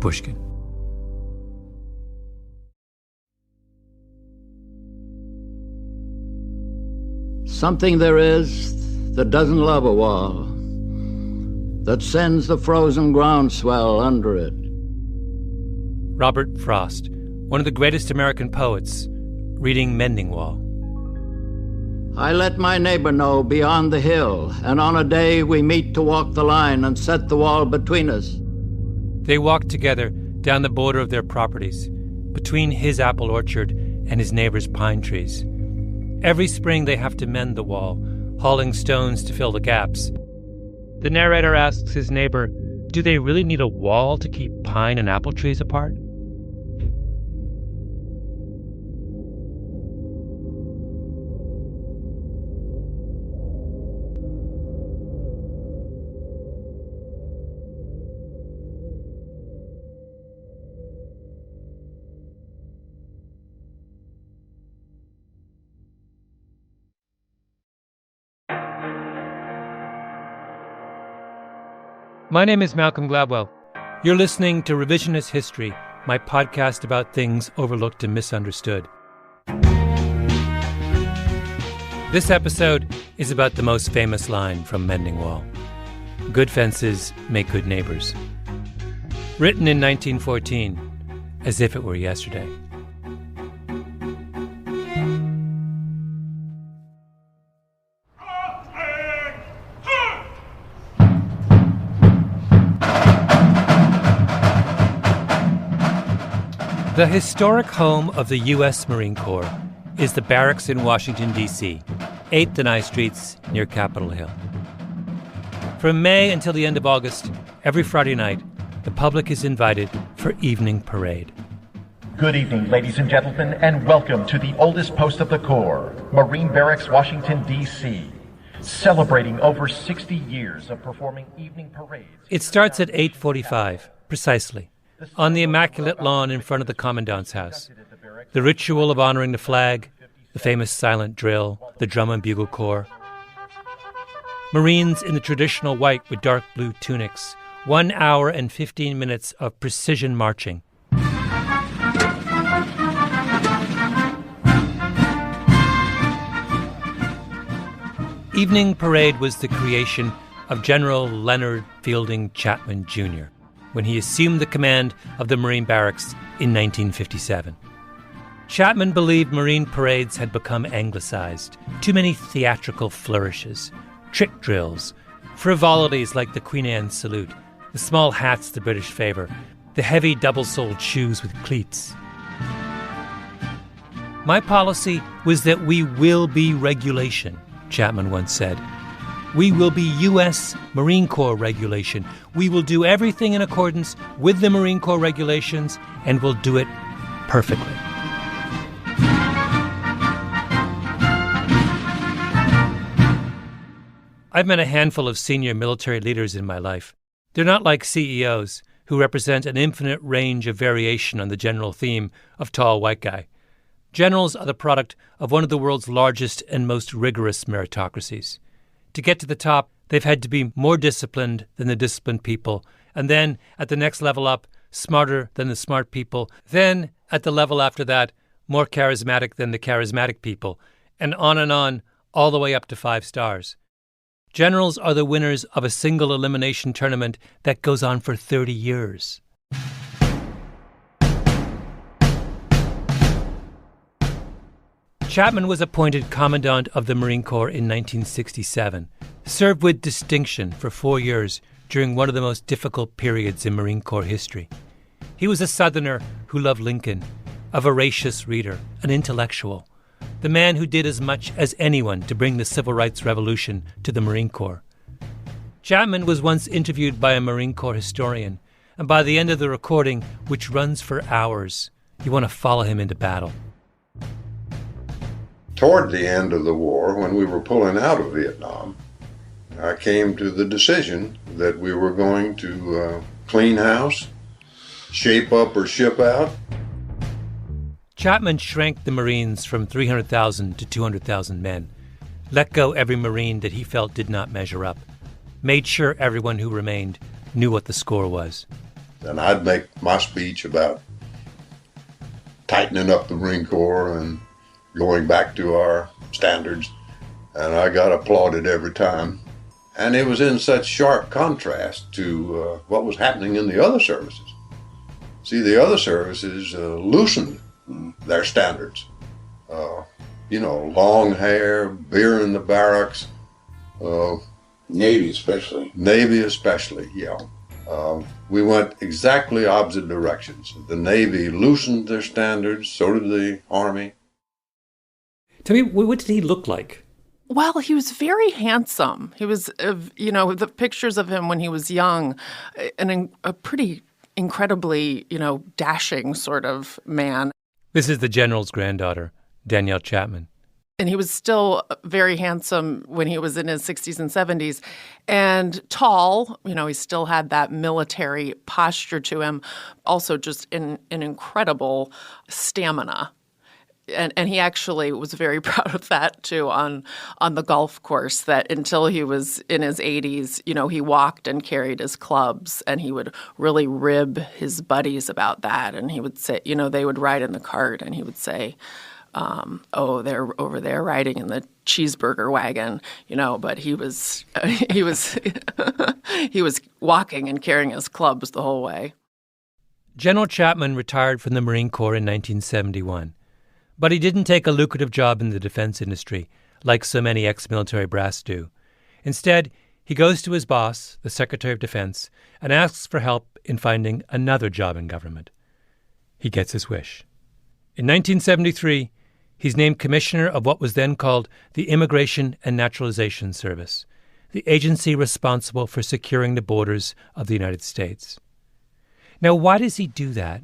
Pushkin. Something there is that doesn't love a wall, that sends the frozen groundswell under it. Robert Frost, one of the greatest American poets, reading Mending Wall. I let my neighbor know beyond the hill, and on a day we meet to walk the line and set the wall between us. They walked together down the border of their properties, between his apple orchard and his neighbor's pine trees. Every spring they have to mend the wall, hauling stones to fill the gaps. The narrator asks his neighbor, do they really need a wall to keep pine and apple trees apart? My name is Malcolm Gladwell. You're listening to Revisionist History, my podcast about things overlooked and misunderstood. This episode is about the most famous line from Mending Wall. Good fences make good neighbors. Written in 1914, as if it were yesterday. The historic home of the U.S. Marine Corps is the barracks in Washington, D.C., 8th and I Streets near Capitol Hill. From May until the end of August, every Friday night, the public is invited for evening parade. Good evening, ladies and gentlemen, and welcome to the oldest post of the Corps, Marine Barracks, Washington, D.C., celebrating over 60 years of performing evening parades. It starts at 8:45, precisely, on the immaculate lawn in front of the Commandant's house. The ritual of honoring the flag, the famous silent drill, the drum and bugle corps. Marines in the traditional white with dark blue tunics. 1 hour and 15 minutes of precision marching. Evening parade was the creation of General Leonard Fielding Chapman, Jr., when he assumed the command of the Marine Barracks in 1957. Chapman believed Marine parades had become anglicized. Too many theatrical flourishes, trick drills, frivolities like the Queen Anne salute, the small hats the British favor, the heavy double-soled shoes with cleats. My policy was that we will be regulation, Chapman once said. We will be U.S. Marine Corps regulation. We will do everything in accordance with the Marine Corps regulations, and we'll do it perfectly. I've met a handful of senior military leaders in my life. They're not like CEOs, who represent an infinite range of variation on the general theme of tall white guy. Generals are the product of one of the world's largest and most rigorous meritocracies. To get to the top, they've had to be more disciplined than the disciplined people, and then, at the next level up, smarter than the smart people, then, at the level after that, more charismatic than the charismatic people, and on, all the way up to 5 stars. Generals are the winners of a single elimination tournament that goes on for 30 years. Chapman was appointed Commandant of the Marine Corps in 1967, served with distinction for 4 years during one of the most difficult periods in Marine Corps history. He was a Southerner who loved Lincoln, a voracious reader, an intellectual, the man who did as much as anyone to bring the Civil Rights Revolution to the Marine Corps. Chapman was once interviewed by a Marine Corps historian, and by the end of the recording, which runs for hours, you want to follow him into battle. Toward the end of the war, when we were pulling out of Vietnam, I came to the decision that we were going to clean house, shape up or ship out. Chapman shrank the Marines from 300,000 to 200,000 men, let go every Marine that he felt did not measure up, made sure everyone who remained knew what the score was. And I'd make my speech about tightening up the Marine Corps and going back to our standards. And I got applauded every time. And it was in such sharp contrast to what was happening in the other services. See, the other services loosened their standards. Long hair, beer in the barracks. Navy especially. Navy especially, yeah. We went exactly opposite directions. The Navy loosened their standards, so did the Army. Tell me, what did he look like? Well, he was very handsome. He was, the pictures of him when he was young, a pretty incredibly, dashing sort of man. This is the general's granddaughter, Danielle Chapman. And he was still very handsome when he was in his 60s and 70s and tall. He still had that military posture to him, also just an incredible stamina. And he actually was very proud of that, too, on the golf course, that until he was in his 80s, he walked and carried his clubs, and he would really rib his buddies about that. And he would say, they would ride in the cart, and he would say, they're over there riding in the cheeseburger wagon, but he was he was walking and carrying his clubs the whole way. General Chapman retired from the Marine Corps in 1971, but he didn't take a lucrative job in the defense industry like so many ex-military brass do. Instead, he goes to his boss, the Secretary of Defense, and asks for help in finding another job in government. He gets his wish. In 1973, he's named commissioner of what was then called the Immigration and Naturalization Service, the agency responsible for securing the borders of the United States. Now, why does he do that?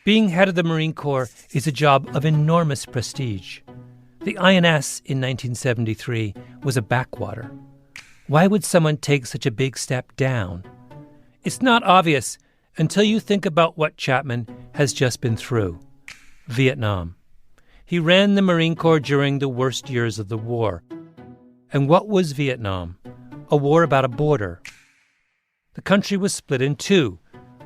Being head of the Marine Corps is a job of enormous prestige. The INS in 1973 was a backwater. Why would someone take such a big step down? It's not obvious until you think about what Chapman has just been through. Vietnam. He ran the Marine Corps during the worst years of the war. And what was Vietnam? A war about a border. The country was split in two,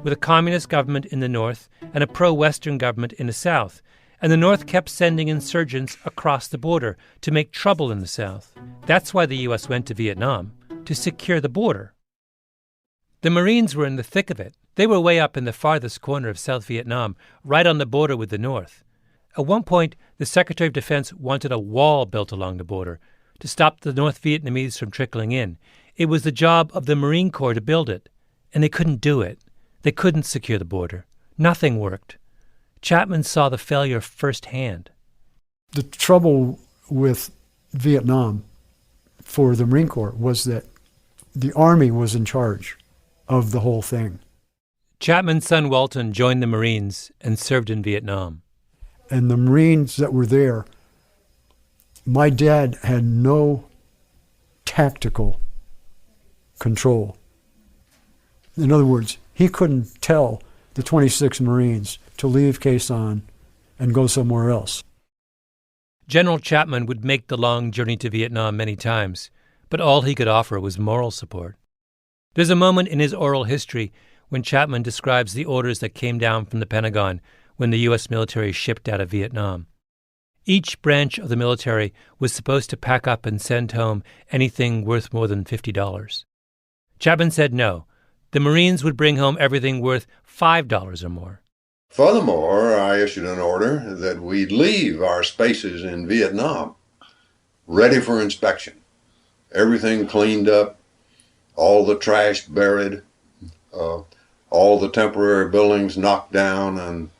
with a communist government in the north and a pro-Western government in the south. And the North kept sending insurgents across the border to make trouble in the South. That's why the U.S. went to Vietnam, to secure the border. The Marines were in the thick of it. They were way up in the farthest corner of South Vietnam, right on the border with the North. At one point, the Secretary of Defense wanted a wall built along the border to stop the North Vietnamese from trickling in. It was the job of the Marine Corps to build it, and they couldn't do it. They couldn't secure the border. Nothing worked. Chapman saw the failure firsthand. The trouble with Vietnam for the Marine Corps was that the Army was in charge of the whole thing. Chapman's son Walton joined the Marines and served in Vietnam. And the Marines that were there, my dad had no tactical control. In other words, he couldn't tell the 26 Marines to leave Khe Sanh and go somewhere else. General Chapman would make the long journey to Vietnam many times, but all he could offer was moral support. There's a moment in his oral history when Chapman describes the orders that came down from the Pentagon when the U.S. military shipped out of Vietnam. Each branch of the military was supposed to pack up and send home anything worth more than $50. Chapman said no. The Marines would bring home everything worth $5 or more. Furthermore, I issued an order that we leave our spaces in Vietnam ready for inspection. Everything cleaned up, all the trash buried, all the temporary buildings knocked down and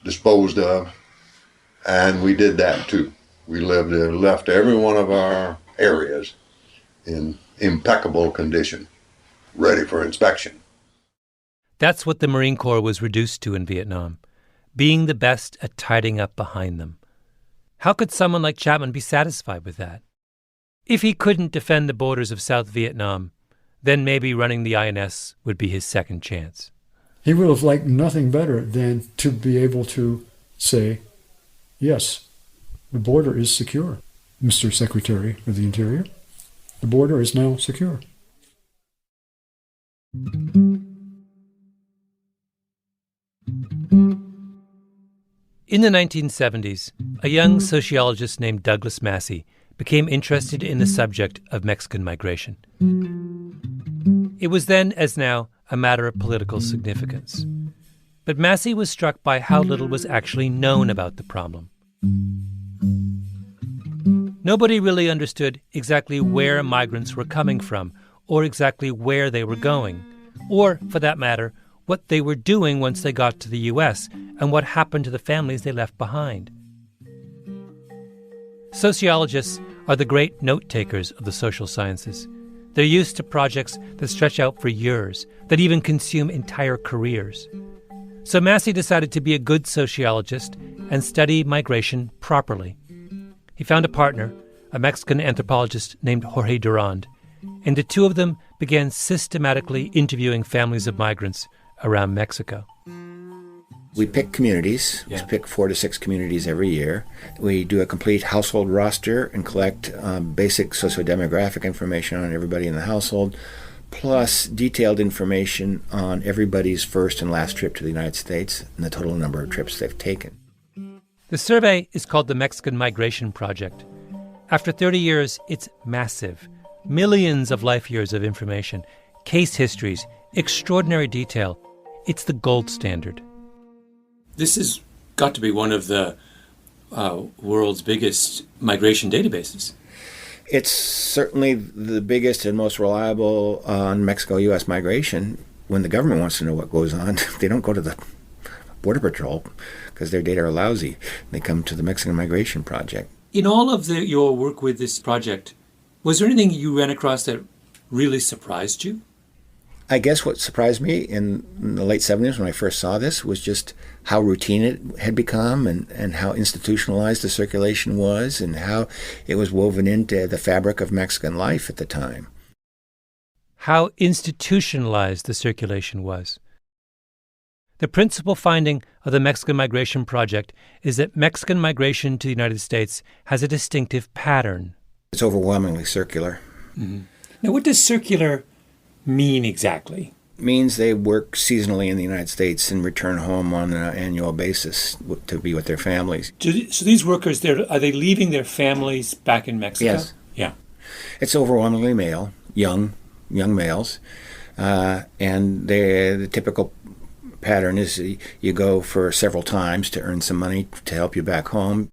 disposed of, and we did that too. We left every one of our areas in impeccable condition, ready for inspection. That's what the Marine Corps was reduced to in Vietnam, being the best at tidying up behind them. How could someone like Chapman be satisfied with that? If he couldn't defend the borders of South Vietnam, then maybe running the INS would be his second chance. He would have liked nothing better than to be able to say, yes, the border is secure, Mr. Secretary of the Interior. The border is now secure. In the 1970s, a young sociologist named Douglas Massey became interested in the subject of Mexican migration. It was then, as now, a matter of political significance. But Massey was struck by how little was actually known about the problem. Nobody really understood exactly where migrants were coming from, or exactly where they were going, or, for that matter, what they were doing once they got to the U.S. and what happened to the families they left behind. Sociologists are the great note-takers of the social sciences. They're used to projects that stretch out for years, that even consume entire careers. So Massey decided to be a good sociologist and study migration properly. He found a partner, a Mexican anthropologist named Jorge Durand, and the two of them began systematically interviewing families of migrants around Mexico. We pick communities. We pick 4 to 6 communities every year. We do a complete household roster and collect basic sociodemographic information on everybody in the household, plus detailed information on everybody's first and last trip to the United States and the total number of trips they've taken. The survey is called the Mexican Migration Project. After 30 years, it's massive. Millions of life years of information, case histories, extraordinary detail. It's the gold standard. This has got to be one of the world's biggest migration databases. It's certainly the biggest and most reliable on Mexico-U.S. migration. When the government wants to know what goes on, they don't go to the Border Patrol because their data are lousy. They come to the Mexican Migration Project. In all of your work with this project, was there anything you ran across that really surprised you? I guess what surprised me in the late 70s when I first saw this was just how routine it had become and how institutionalized the circulation was and how it was woven into the fabric of Mexican life at the time. How institutionalized the circulation was. The principal finding of the Mexican Migration Project is that Mexican migration to the United States has a distinctive pattern. It's overwhelmingly circular. Mm-hmm. Now, what does circular mean exactly? It means they work seasonally in the United States and return home on an annual basis to be with their families. So these workers, are they leaving their families back in Mexico? Yes. Yeah. It's overwhelmingly male, young males, and the typical pattern is you go for several times to earn some money to help you back home.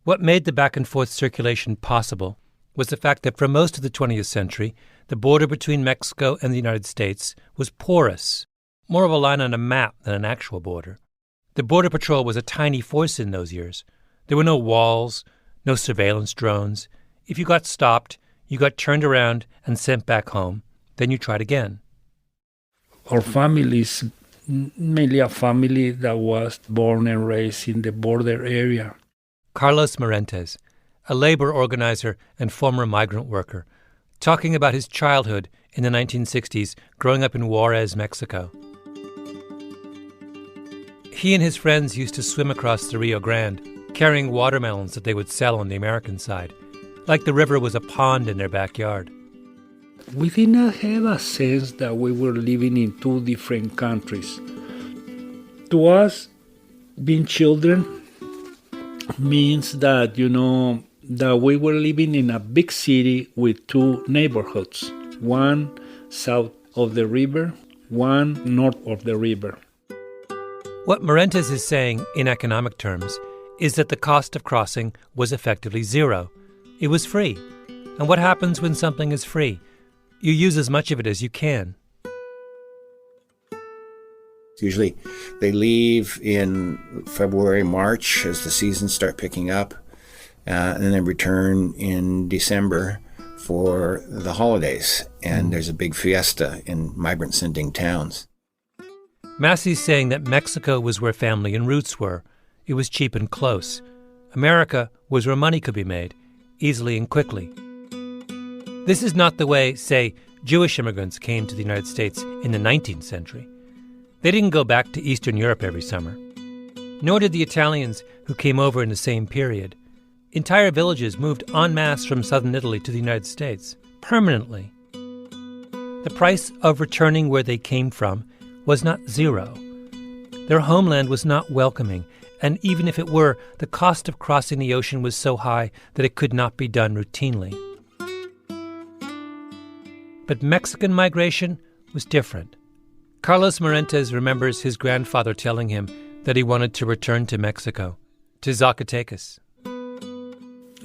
What made the back-and-forth circulation possible was the fact that for most of the 20th century, the border between Mexico and the United States was porous, more of a line on a map than an actual border. The Border Patrol was a tiny force in those years. There were no walls, no surveillance drones. If you got stopped, you got turned around and sent back home. Then you tried again. Our family is mainly a family that was born and raised in the border area. Carlos Morentes, a labor organizer and former migrant worker, talking about his childhood in the 1960s growing up in Juarez, Mexico. He and his friends used to swim across the Rio Grande, carrying watermelons that they would sell on the American side, like the river was a pond in their backyard. We did not have a sense that we were living in 2 different countries. To us, being children means that, that we were living in a big city with 2 neighborhoods, one south of the river, one north of the river. What Morentes is saying in economic terms is that the cost of crossing was effectively zero. It was free. And what happens when something is free? You use as much of it as you can. Usually they leave in February, March as the seasons start picking up, and then they return in December for the holidays. And there's a big fiesta in migrant-sending towns. Massey's saying that Mexico was where family and roots were. It was cheap and close. America was where money could be made, easily and quickly. This is not the way, say, Jewish immigrants came to the United States in the 19th century. They didn't go back to Eastern Europe every summer. Nor did the Italians who came over in the same period. Entire villages moved en masse from southern Italy to the United States, permanently. The price of returning where they came from was not zero. Their homeland was not welcoming, and even if it were, the cost of crossing the ocean was so high that it could not be done routinely. But Mexican migration was different. Carlos Morentes remembers his grandfather telling him that he wanted to return to Mexico, to Zacatecas.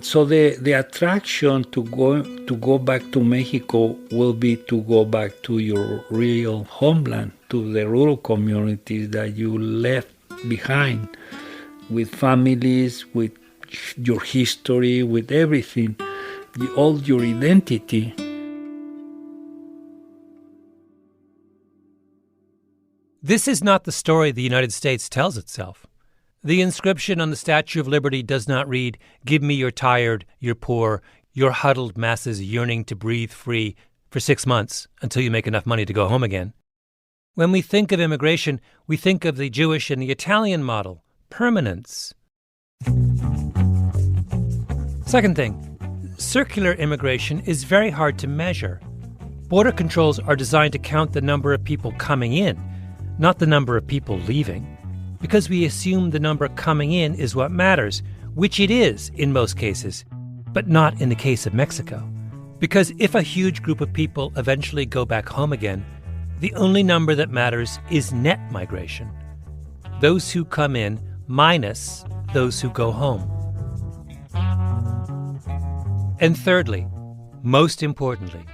So the attraction to go back to Mexico will be to go back to your real homeland, to the rural communities that you left behind, with families, with your history, with everything, all your identity. This is not the story the United States tells itself. The inscription on the Statue of Liberty does not read, "Give me your tired, your poor, your huddled masses yearning to breathe free for 6 months until you make enough money to go home again." When we think of immigration, we think of the Jewish and the Italian model, permanence. Second thing, circular immigration is very hard to measure. Border controls are designed to count the number of people coming in, not the number of people leaving, because we assume the number coming in is what matters, which it is in most cases, but not in the case of Mexico. Because if a huge group of people eventually go back home again, the only number that matters is net migration. Those who come in minus those who go home. And thirdly, most importantly,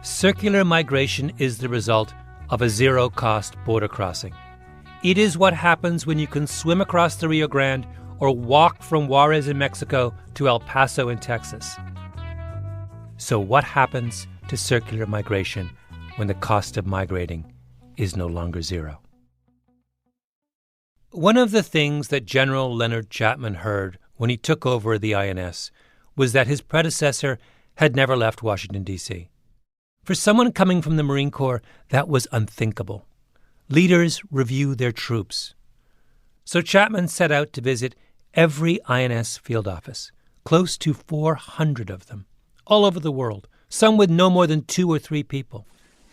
circular migration is the result of a zero-cost border crossing. It is what happens when you can swim across the Rio Grande or walk from Juarez in Mexico to El Paso in Texas. So what happens to circular migration when the cost of migrating is no longer zero? One of the things that General Leonard Chapman heard when he took over the INS was that his predecessor had never left Washington, D.C. For someone coming from the Marine Corps, that was unthinkable. Leaders review their troops. So Chapman set out to visit every INS field office, close to 400 of them, all over the world, some with no more than 2 or 3 people.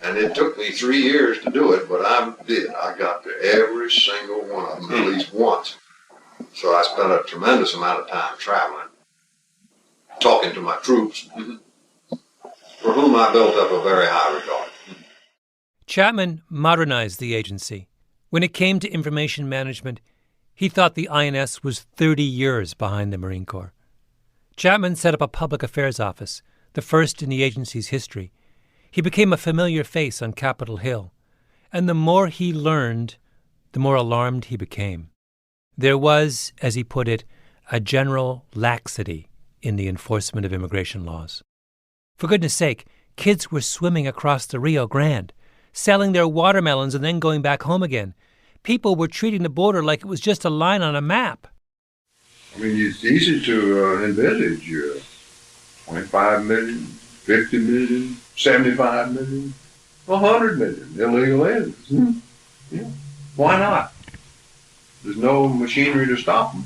And it took me 3 years to do it, but I did. I got to every single one of them at least once. So I spent a tremendous amount of time traveling, talking to my troops, for whom I built up a very high regard. Chapman modernized the agency. When it came to information management, he thought the INS was 30 years behind the Marine Corps. Chapman set up a public affairs office, the first in the agency's history. He became a familiar face on Capitol Hill. And the more he learned, the more alarmed he became. There was, as he put it, a general laxity in the enforcement of immigration laws. For goodness sake, kids were swimming across the Rio Grande, selling their watermelons and then going back home again. People were treating the border like it was just a line on a map. I mean, it's easy to envisage 25 million, 50 million, 75 million, 100 million illegal aliens. Yeah. Why not? There's no machinery to stop them.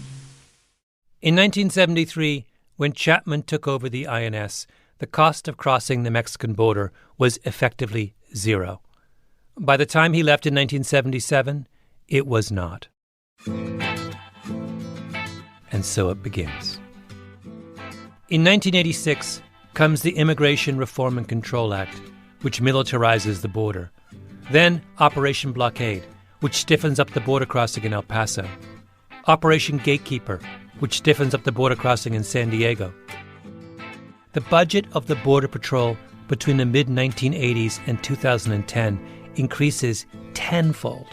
In 1973, when Chapman took over the INS, the cost of crossing the Mexican border was effectively zero. By the time he left in 1977, it was not. And so it begins. In 1986 comes the Immigration Reform and Control Act, which militarizes the border. Then Operation Blockade, which stiffens up the border crossing in El Paso. Operation Gatekeeper, which stiffens up the border crossing in San Diego. The budget of the Border Patrol between the mid-1980s and 2010 increases tenfold.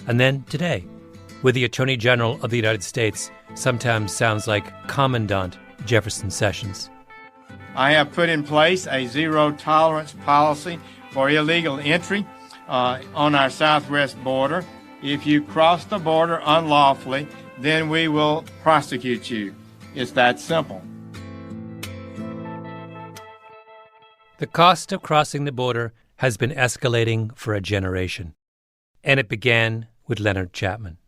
And then today, where the Attorney General of the United States sometimes sounds like Commandant Jefferson Sessions. I have put in place a zero-tolerance policy for illegal entry on our southwest border. If you cross the border unlawfully, then we will prosecute you. It's that simple. The cost of crossing the border has been escalating for a generation. And it began with Leonard Chapman.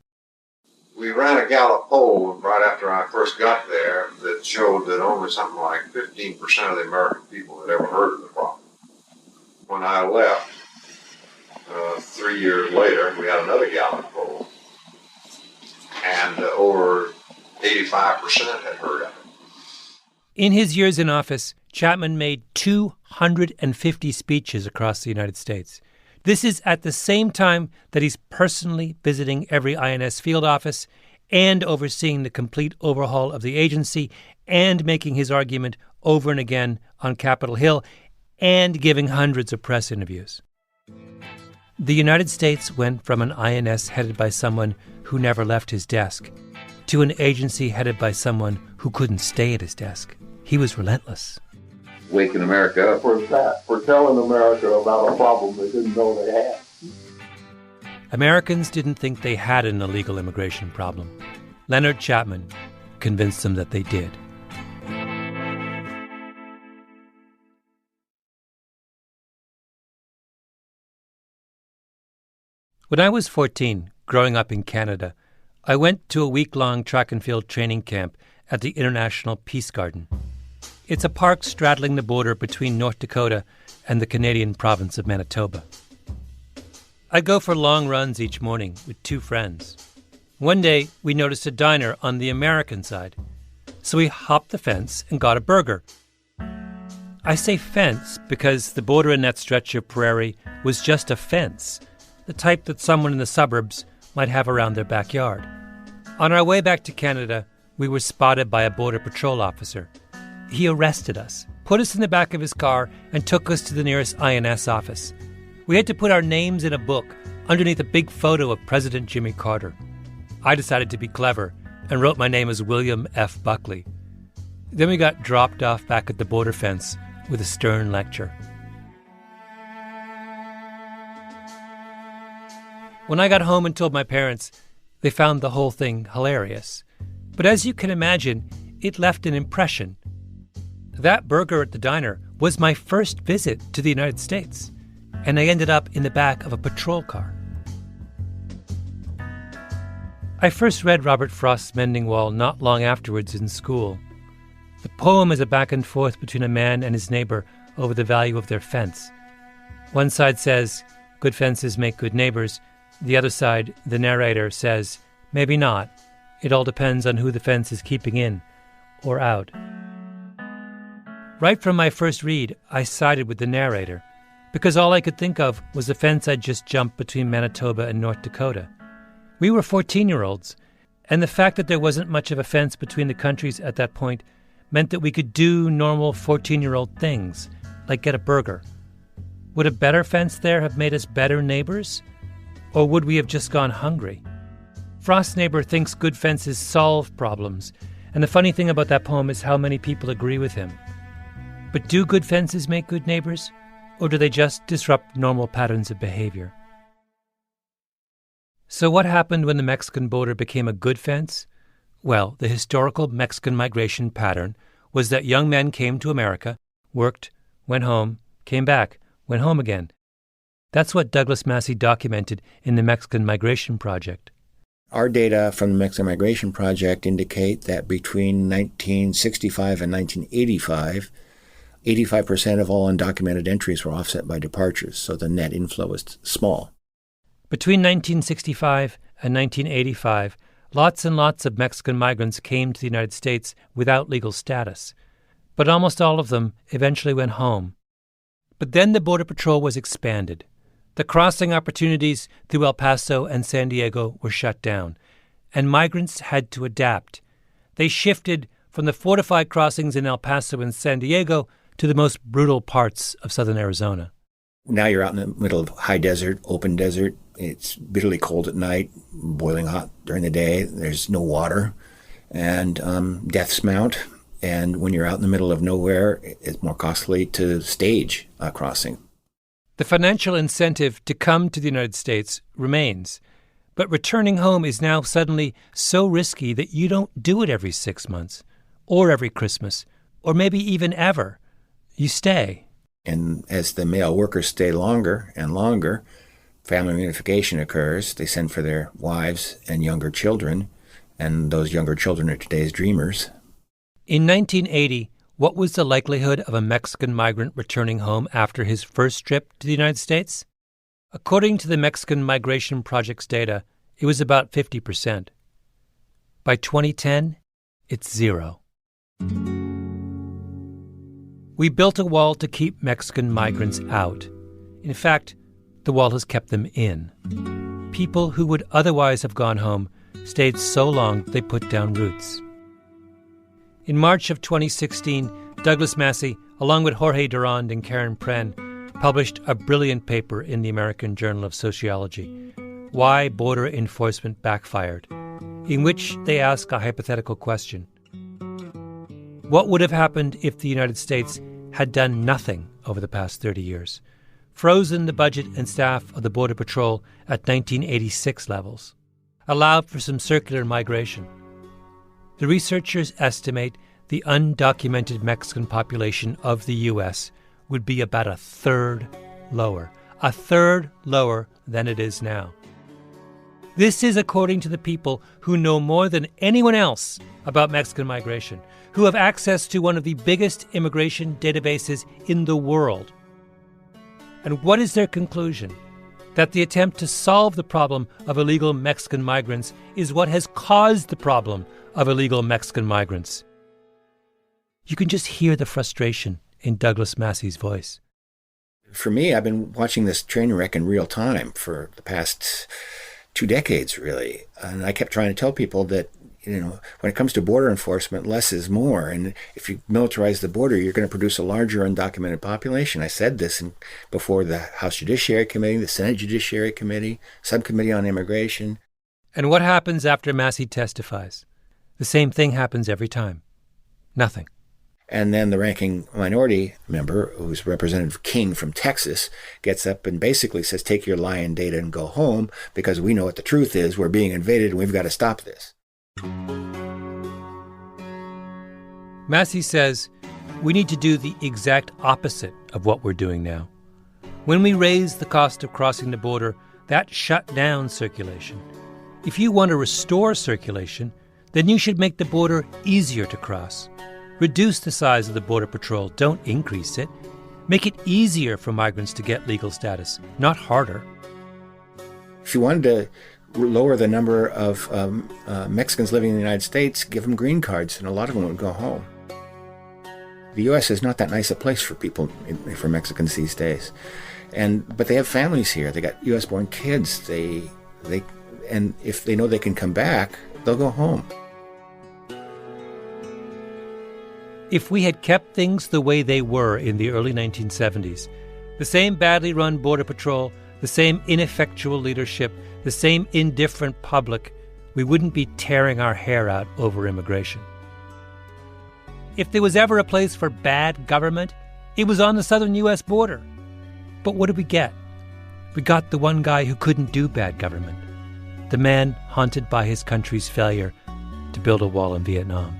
We ran a Gallup poll right after I first got there that showed that only something like 15% of the American people had ever heard of the problem. when I left, 3 years later, we had another Gallup poll, and over 85% had heard of it. In his years in office, Chapman made 250 speeches across the United States. This is at the same time that he's personally visiting every INS field office and overseeing the complete overhaul of the agency and making his argument over and again on Capitol Hill and giving hundreds of press interviews. The United States went from an INS headed by someone who never left his desk to an agency headed by someone who couldn't stay at his desk. He was relentless. Waking America up for that, for telling America about a problem they didn't know they had. Americans didn't think they had an illegal immigration problem. Leonard Chapman convinced them that they did. When I was 14, growing up in Canada, I went to a week-long track and field training camp at the International Peace Garden. It's a park straddling the border between North Dakota and the Canadian province of Manitoba. I'd go for long runs each morning with two friends. One day, we noticed a diner on the American side, so we hopped the fence and got a burger. I say fence because the border in that stretch of prairie was just a fence, the type that someone in the suburbs might have around their backyard. On our way back to Canada, we were spotted by a Border Patrol officer. He arrested us, put us in the back of his car, and took us to the nearest INS office. We had to put our names in a book underneath a big photo of President Jimmy Carter. I decided to be clever and wrote my name as William F. Buckley. Then we got dropped off back at the border fence with a stern lecture. When I got home and told my parents, they found the whole thing hilarious. But as you can imagine, it left an impression. That burger at the diner was my first visit to the United States, and I ended up in the back of a patrol car. I first read Robert Frost's Mending Wall not long afterwards in school. The poem is a back and forth between a man and his neighbor over the value of their fence. One side says, good fences make good neighbors. The other side, the narrator, says, maybe not. It all depends on who the fence is keeping in or out. Right from my first read, I sided with the narrator, because all I could think of was the fence I'd just jumped between Manitoba and North Dakota. We were 14-year-olds, and the fact that there wasn't much of a fence between the countries at that point meant that we could do normal 14-year-old things, like get a burger. Would a better fence there have made us better neighbors? Or would we have just gone hungry? Frost's neighbor thinks good fences solve problems, and the funny thing about that poem is how many people agree with him. But do good fences make good neighbors, or do they just disrupt normal patterns of behavior? So what happened when the Mexican border became a good fence? Well, the historical Mexican migration pattern was that young men came to America, worked, went home, came back, went home again. That's what Douglas Massey documented in the Mexican Migration Project. Our data from the Mexican Migration Project indicate that between 1965 and 1985, 85% of all undocumented entries were offset by departures, so the net inflow was small. Between 1965 and 1985, lots and lots of Mexican migrants came to the United States without legal status, but almost all of them eventually went home. But then the Border Patrol was expanded. The crossing opportunities through El Paso and San Diego were shut down, and migrants had to adapt. They shifted from the fortified crossings in El Paso and San Diego to the most brutal parts of southern Arizona. Now you're out in the middle of high desert, open desert. It's bitterly cold at night, boiling hot during the day. There's no water, and deaths mount. And when you're out in the middle of nowhere, it's more costly to stage a crossing. The financial incentive to come to the United States remains, but returning home is now suddenly so risky that you don't do it every 6 months, or every Christmas, or maybe even ever. You stay. And as the male workers stay longer and longer, family reunification occurs. They send for their wives and younger children, and those younger children are today's dreamers. In 1980, What was the likelihood of a Mexican migrant returning home after his first trip to the United States? According to the Mexican Migration Project's data, it was about 50%. By 2010, it's 0. We built a wall to keep Mexican migrants out. In fact, the wall has kept them in. People who would otherwise have gone home stayed so long they put down roots. In March of 2016, Douglas Massey, along with Jorge Durand and Karen Pren, published a brilliant paper in the American Journal of Sociology, Why Border Enforcement Backfired, in which they ask a hypothetical question. What would have happened if the United States had done nothing over the past 30 years, frozen the budget and staff of the Border Patrol at 1986 levels, allowed for some circular migration? The researchers estimate the undocumented Mexican population of the U.S. would be about a third lower than it is now. This is according to the people who know more than anyone else about Mexican migration, who have access to one of the biggest immigration databases in the world. And what is their conclusion? That the attempt to solve the problem of illegal Mexican migrants is what has caused the problem of illegal Mexican migrants. You can just hear the frustration in Douglas Massey's voice. For me, I've been watching this train wreck in real time for the past 2 decades, really. And I kept trying to tell people that, when it comes to border enforcement, less is more. And if you militarize the border, you're going to produce a larger undocumented population. I said this before the House Judiciary Committee, the Senate Judiciary Committee, Subcommittee on Immigration. And what happens after Massey testifies? The same thing happens every time. Nothing. And then the ranking minority member, who's Representative King from Texas, gets up and basically says, take your lying data and go home, because we know what the truth is. We're being invaded and we've got to stop this. Massey says we need to do the exact opposite of what we're doing now. When we raised the cost of crossing the border, that shut down circulation. If you want to restore circulation, then you should make the border easier to cross. Reduce the size of the Border Patrol, don't increase it. Make it easier for migrants to get legal status, not harder. If you wanted to lower the number of Mexicans living in the United States, give them green cards, and a lot of them would go home. The U.S. is not that nice a place for people, for Mexicans these days. But they have families here. They got U.S.-born kids. And if they know they can come back, they'll go home. If we had kept things the way they were in the early 1970s, the same badly run Border Patrol, the same ineffectual leadership, the same indifferent public, we wouldn't be tearing our hair out over immigration. If there was ever a place for bad government, it was on the southern U.S. border. But what did we get? We got the one guy who couldn't do bad government, the man haunted by his country's failure to build a wall in Vietnam.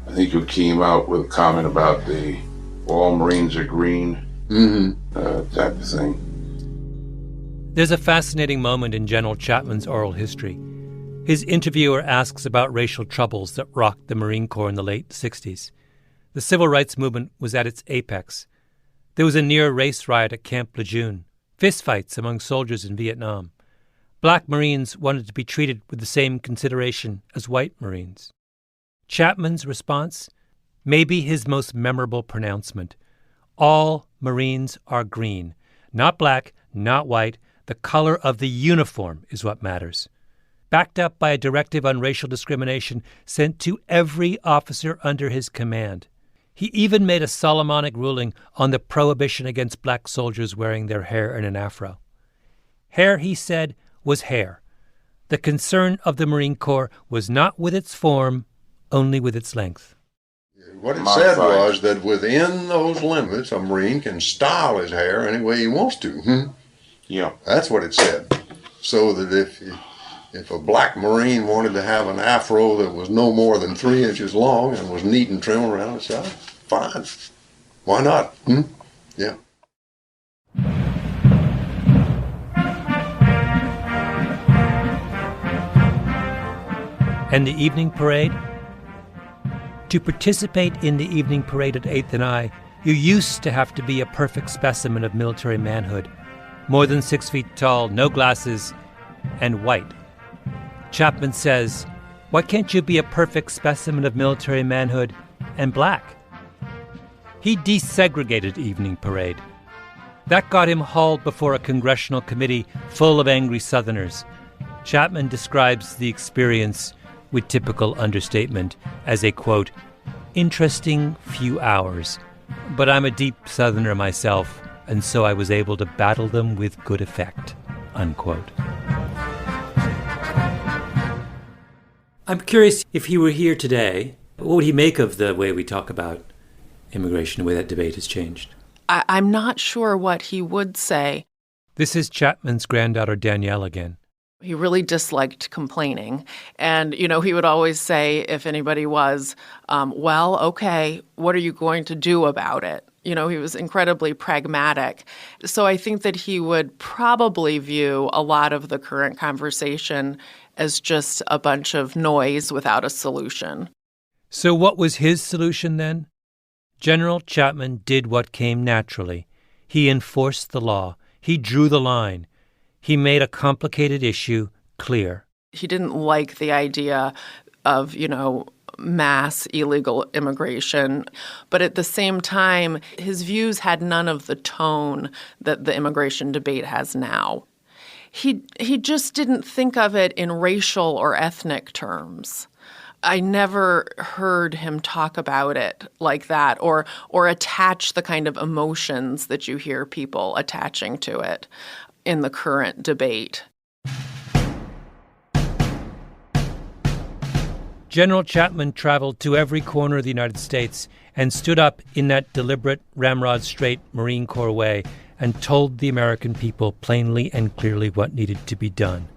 I think you came out with a comment about all Marines are green, type of thing. There's a fascinating moment in General Chapman's oral history. His interviewer asks about racial troubles that rocked the Marine Corps in the late 60s. The civil rights movement was at its apex. There was a near race riot at Camp Lejeune, fistfights among soldiers in Vietnam. Black Marines wanted to be treated with the same consideration as white Marines. Chapman's response may be his most memorable pronouncement. All Marines are green. Not black, not white. The color of the uniform is what matters. Backed up by a directive on racial discrimination sent to every officer under his command. He even made a Solomonic ruling on the prohibition against black soldiers wearing their hair in an afro. Hair, he said, was hair. The concern of the Marine Corps was not with its form, only with its length. What it said was that within those limits, a Marine can style his hair any way he wants to. Yeah. That's what it said. So that if a black Marine wanted to have an afro that was no more than 3 inches long and was neat and trim around the side, fine. Why not? Yeah. And the evening parade? To participate in the evening parade at 8th and I, you used to have to be a perfect specimen of military manhood. More than 6 feet tall, no glasses, and white. Chapman says, why can't you be a perfect specimen of military manhood and black? He desegregated evening parade. That got him hauled before a congressional committee full of angry Southerners. Chapman describes the experience with typical understatement as a, quote, interesting few hours. But I'm a deep Southerner myself, and so I was able to battle them with good effect, unquote. I'm curious, if he were here today, what would he make of the way we talk about immigration, the way that debate has changed? I'm not sure what he would say. This is Chapman's granddaughter Danielle again. He really disliked complaining. And, he would always say, if anybody was, well, okay, what are you going to do about it? He was incredibly pragmatic. So I think that he would probably view a lot of the current conversation as just a bunch of noise without a solution. So what was his solution then? General Chapman did what came naturally. He enforced the law. He drew the line. He made a complicated issue clear. He didn't like the idea of, mass illegal immigration. But at the same time, his views had none of the tone that the immigration debate has now. He just didn't think of it in racial or ethnic terms. I never heard him talk about it like that or attach the kind of emotions that you hear people attaching to it in the current debate. General Chapman traveled to every corner of the United States and stood up in that deliberate, ramrod-straight Marine Corps way and told the American people plainly and clearly what needed to be done.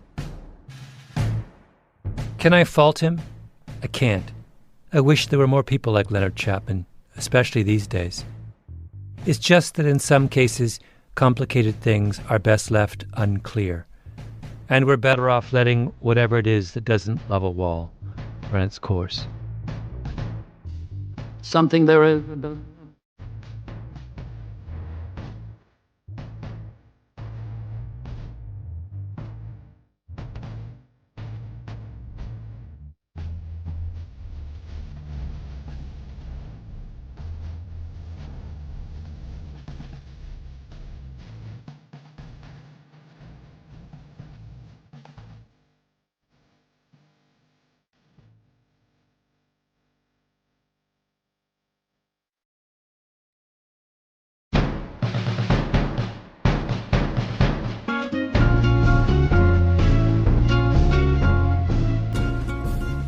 Can I fault him? I can't. I wish there were more people like Leonard Chapman, especially these days. It's just that in some cases, complicated things are best left unclear. And we're better off letting whatever it is that doesn't love a wall run its course. Something there is.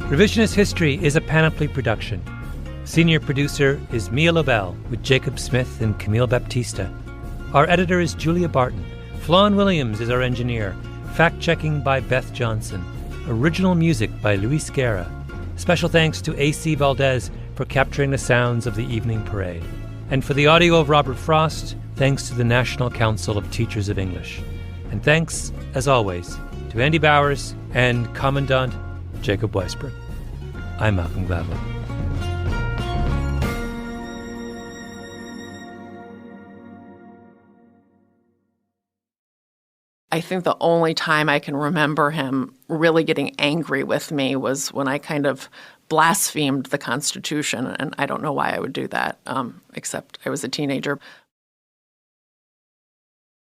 Revisionist History is a Panoply production. Senior producer is Mia Lobel with Jacob Smith and Camille Baptista. Our editor is Julia Barton. Flawn Williams is our engineer. Fact-checking by Beth Johnson. Original music by Luis Guerra. Special thanks to A.C. Valdez for capturing the sounds of the evening parade. And for the audio of Robert Frost, thanks to the National Council of Teachers of English. And thanks, as always, to Andy Bowers and Commandant Jacob Weisberg. I'm Malcolm Gladwell. I think the only time I can remember him really getting angry with me was when I kind of blasphemed the Constitution, and I don't know why I would do that, except I was a teenager.